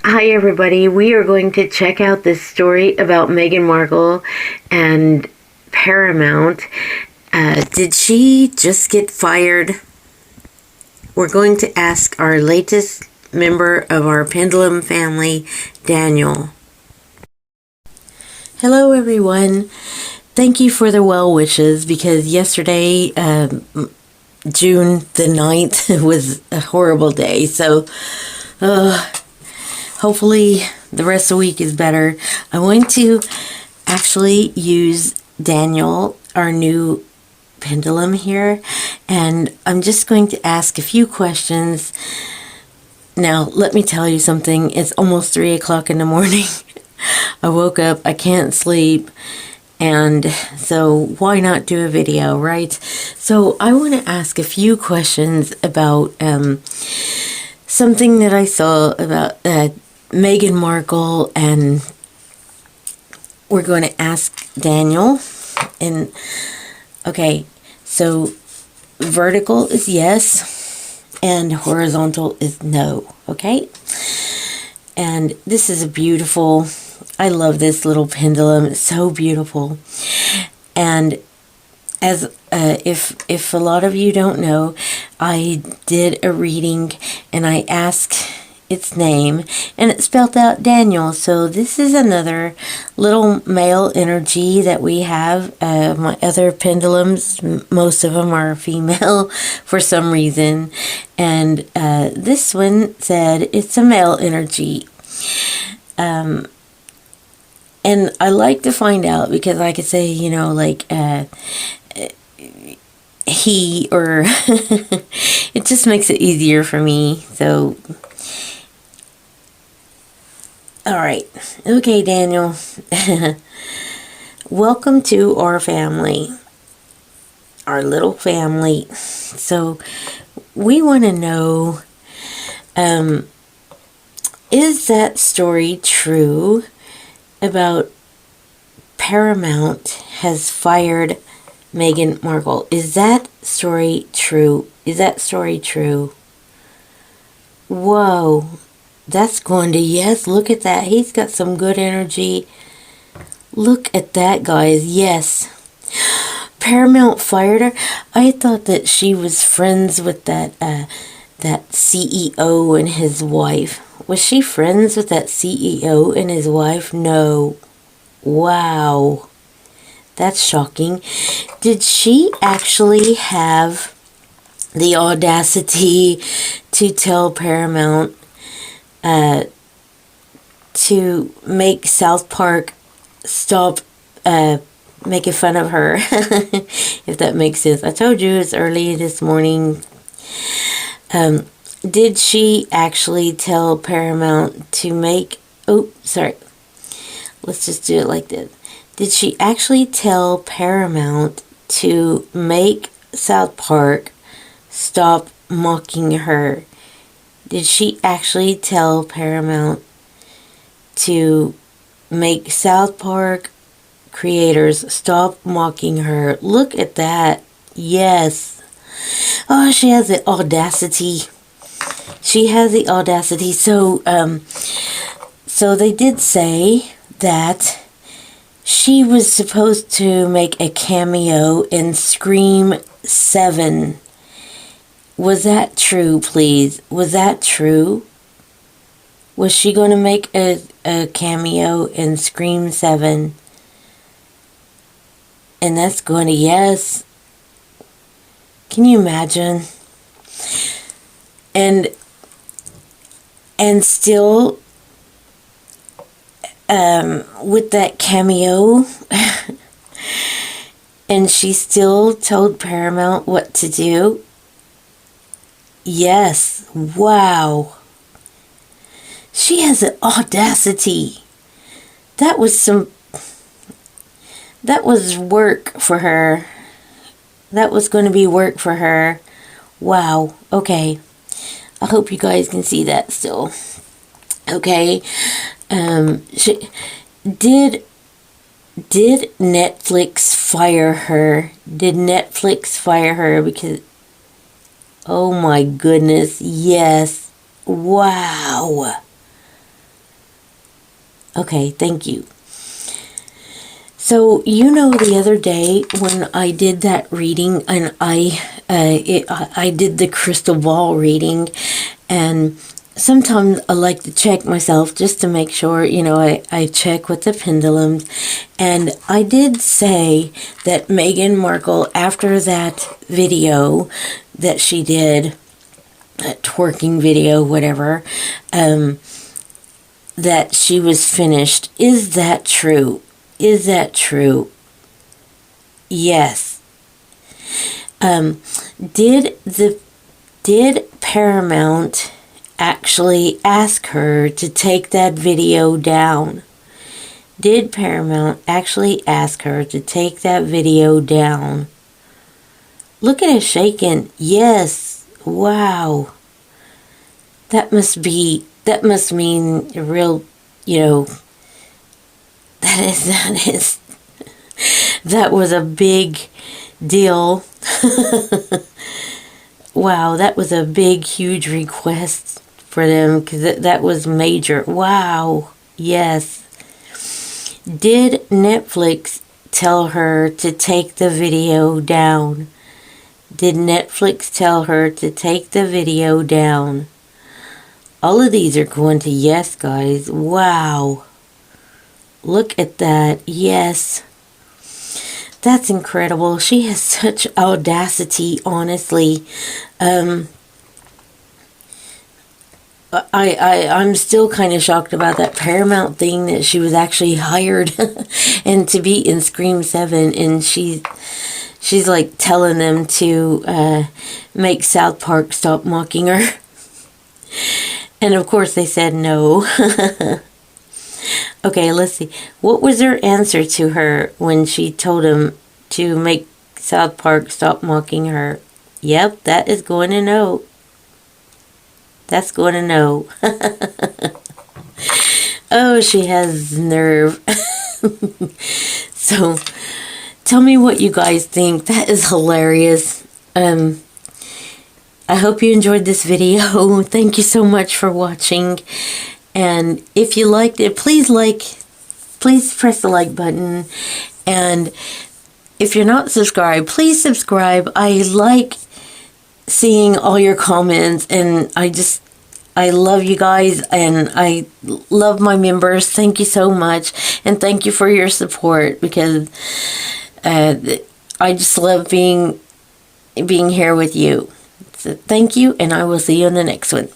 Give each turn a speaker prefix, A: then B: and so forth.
A: Hi everybody, we are going to check out this story about Meghan Markle and Paramount. Did she just get fired? We're going to ask our latest member of our Pendulum family, Daniel. Hello everyone. Thank you for the well wishes, because yesterday, June the 9th, was a horrible day. So, hopefully the rest of the week is better. I want to actually use Daniel, our new pendulum here, and I'm just going to ask a few questions. Now, let me tell you something. It's almost 3 o'clock in the morning. I woke up, I can't sleep, and so why not do a video, right? So I want to ask a few questions about something that I saw about Meghan Markle, and we're going to ask Daniel. And okay, so vertical is yes and horizontal is no. Okay, and this is a beautiful, I love this little pendulum. It's so beautiful. And as if a lot of you don't know, I did a reading and I asked its name, and it spelled out Daniel. So this is another little male energy that we have. My other pendulums, most of them are female for some reason, and this one said it's a male energy. And I like to find out, because I could say, you know, like he, or it just makes it easier for me. So all right. Okay, Daniel. Welcome to our family, our little family. So we want to know, is that story true about Paramount has fired Meghan Markle? Is that story true? Is that story true? Whoa. That's going to yes. Look at that. He's got some good energy. Look at that, guys. Yes. Paramount fired her. I thought that she was friends with that CEO and his wife. Was she friends with that CEO and his wife? No. Wow. That's shocking. Did she actually have the audacity to tell Paramount to make South Park stop making fun of her? If that makes sense. I told you it's early this morning. Did she actually tell Paramount to make... Oh, sorry. Let's just do it like this. Did she actually tell Paramount to make South Park stop mocking her? Did she actually tell Paramount to make South Park creators stop mocking her? Look at that. Yes. Oh, she has the audacity. She has the audacity. So, so they did say that she was supposed to make a cameo in Scream 7. Was that true, please? Was that true? Was she going to make a cameo in Scream 7? And that's going to yes. Can you imagine? And still, with that cameo, and she still told Paramount what to do. Yes. Wow. She has an audacity. That was work for her. That was going to be work for her. Wow. Okay. I hope you guys can see that still. Okay. Did Netflix fire her? Did Netflix fire her? Because, oh my goodness, yes. Wow. Okay, thank you. So, you know, the other day when I did that reading, and I did the crystal ball reading, and sometimes I like to check myself just to make sure, you know, I check with the pendulums. And I did say that Meghan Markle, after that video that she did, that twerking video, whatever, that she was finished. Is that true? Is that true? Yes. Did Paramount actually ask her to take that video down? Did Paramount actually ask her to take that video down? Look at it shaking. Yes. Wow. That must mean a real, you know, that was a big deal. Wow, that was a big, huge request for them, because that was major. Wow, yes. Did Netflix tell her to take the video down? Did Netflix tell her to take the video down? All of these are going to yes, guys. Wow. Look at that. Yes. That's incredible. She has such audacity, honestly. I'm still kind of shocked about that Paramount thing, that she was actually hired and to be in Scream 7, and she's like telling them to make South Park stop mocking her. And of course they said no. Okay, let's see. What was her answer to her when she told him to make South Park stop mocking her? Yep, that is going to no. That's going to no. Oh, she has nerve. So, tell me what you guys think. That is hilarious. I hope you enjoyed this video. Thank you so much for watching. And if you liked it, please press the like button. And if you're not subscribed, please subscribe. I like seeing all your comments, and I love you guys, and I love my members. Thank you so much, and thank you for your support, because I just love being here with you. So thank you, and I will see you in the next one.